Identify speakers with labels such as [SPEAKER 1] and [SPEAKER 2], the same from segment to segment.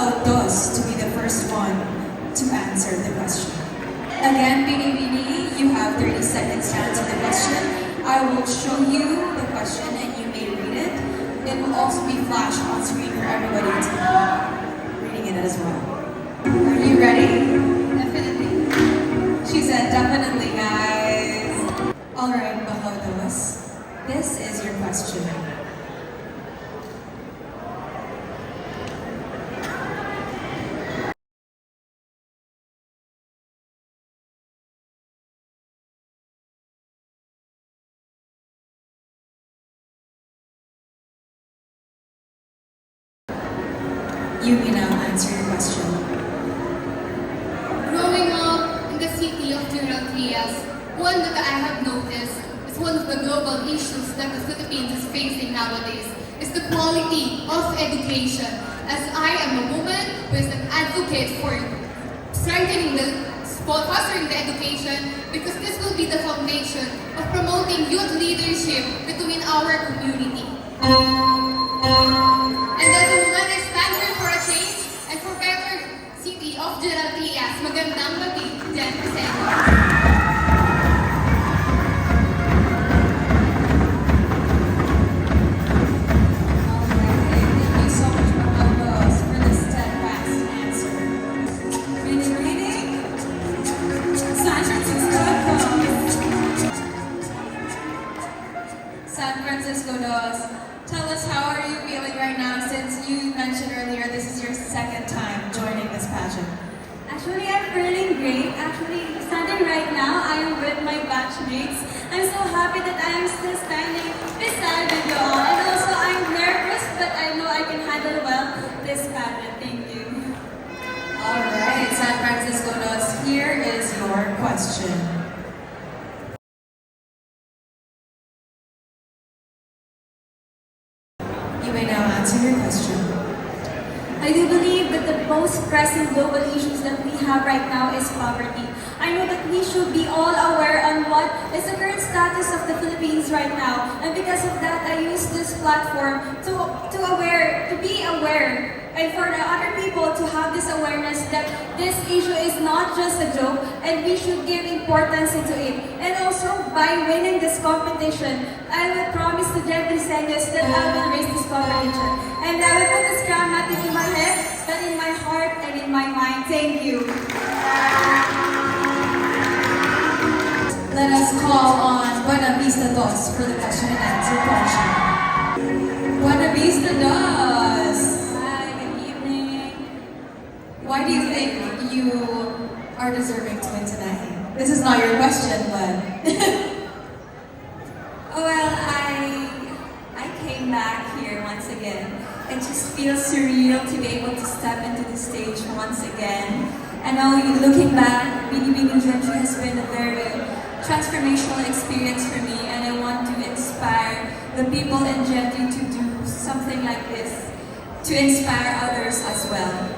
[SPEAKER 1] Bahaw Dos to be the first one to answer the question. Again, Bini, you have 30 seconds to answer the question. I will show you the question and you may read it. It will also be flashed on screen for everybody to be reading it as well. Are you ready?
[SPEAKER 2] Definitely.
[SPEAKER 1] She said definitely, guys. Alright, Bahaw Dos. This is your question. You may now answer your question.
[SPEAKER 2] Growing up in the city of General Trias, one that I have noticed is one of the global issues that the Philippines is facing nowadays is the quality of education. As I am a woman who is an advocate for fostering the education, because this will be the foundation of promoting youth leadership between our community. And as a woman, I stand here for a change and for better city of General Trias. Magandang gabi, Jen Vicente.
[SPEAKER 1] San Francisco Dos, tell us, how are you feeling right now since you mentioned earlier this is your second time joining this pageant?
[SPEAKER 3] Actually, I'm feeling great. Actually, standing right now, I am with my batchmates. I'm so happy that I am still standing beside with you all. And also, I'm nervous, but I know I can handle well this pageant. Thank you.
[SPEAKER 1] Alright, San Francisco Dos, here is your question. You may now answer your question.
[SPEAKER 3] I do believe that the most pressing global issues that we have right now is poverty. I know that we should be all aware on what is the current status of the Philippines right now. And because of that, I use this platform to be aware, and for the other people to have this awareness that this issue is not just a joke and we should give importance into it. And also, by winning this competition, I will promise to Jen Briseños that I will raise this competition. And I will put this crown not in my head, but in my heart and in my mind. Thank you.
[SPEAKER 1] Let us call on Buena Vista Dos for the question and answer portion. Buena Vista Dos!
[SPEAKER 3] Hi, good evening.
[SPEAKER 1] Why do you think you are deserving to win tonight? This is not your question, but...
[SPEAKER 3] Well, I came back here once again. It just feels surreal to be able to step into the stage once again. I know looking back, Bini Gentry has been a very transformational experience for me, and I want to inspire the people in Gentry to do something like this, to inspire others as well.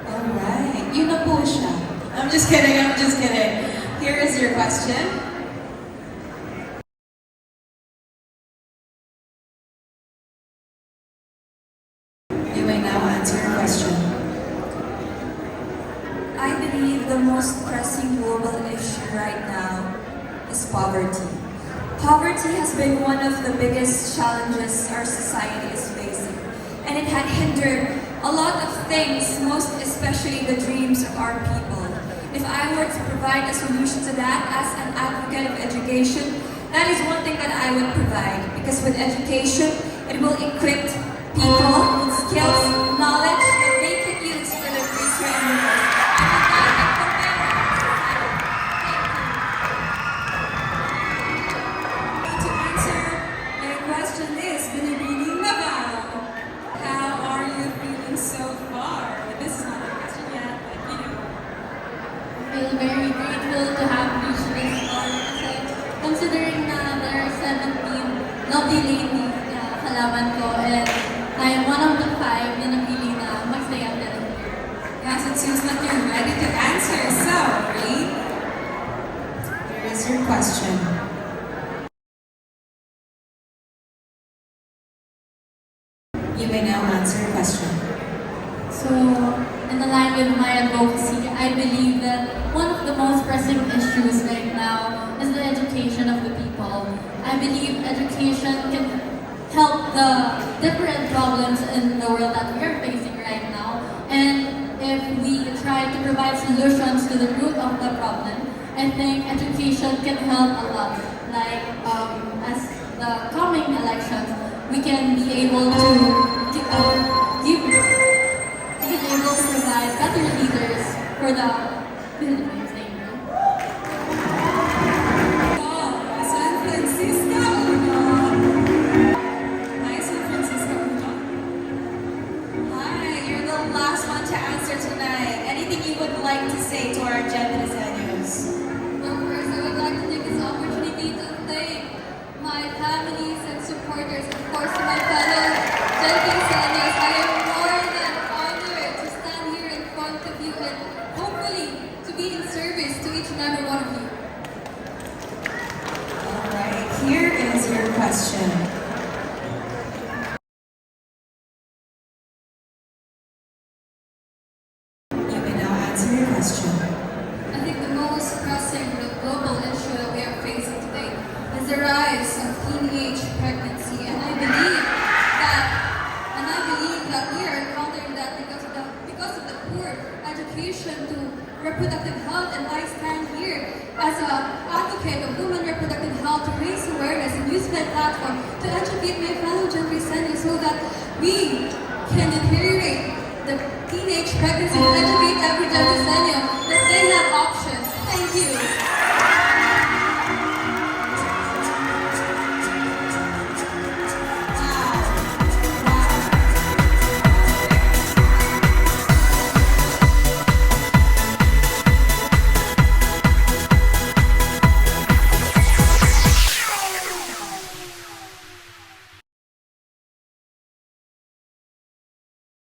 [SPEAKER 1] Alright, yun na po siya. I'm just kidding. Here is your question. You may now answer your question.
[SPEAKER 3] I believe the most pressing global issue right now is poverty. Poverty has been one of the biggest challenges our society is facing, and it had hindered a lot of things, most especially the dreams of our people. If I were to provide a solution to that as an advocate of education, that is one thing that I would provide, because with education, it will equip people with skills, knowledge that they can use for their future endeavors.
[SPEAKER 1] To answer my question is, Binibining Bahaw, how are you feeling so far? This is not a question yet, but you know.
[SPEAKER 4] I feel very grateful to have reached this far kasi considering na there are 17 lovely ladies na kalaban ko, and I am one of the 5 na napili na magsaya na rin.
[SPEAKER 1] Yes, it seems like you're ready to answer. So, Reed, here is your question. You may now answer your question.
[SPEAKER 3] So
[SPEAKER 4] most pressing issues right now is the education of the people. I believe education can help the different problems in the world that we are facing right now. And if we try to provide solutions to the root of the problem, I think education can help a lot. Like as the coming elections, we can be able to provide better leaders for the Philippines. Thank you.
[SPEAKER 1] San Francisco. Hi, San Francisco. Hi, you're the last one to answer tonight. Anything you would like to say to our Gentiliseños?
[SPEAKER 4] Well, first, I would like to take this opportunity to thank my families and supporters, of course, to my fellow Gentiliseños. I am more than honored to stand here in front of you and hopefully to be in service to each and every one of you.
[SPEAKER 1] All right, here is your question. You may now answer your question.
[SPEAKER 2] I think the most pressing global issue that we are facing today is the rise of teenage pregnancy, and I believe that we are encountering that because of the poor education to reproductive health, and I stand here as an advocate of women reproductive health to raise awareness and use my platform to educate my fellow Gentiliseños so that we can deteriorate the teenage pregnancy and educate every Gentiliseño that they have options. Thank you.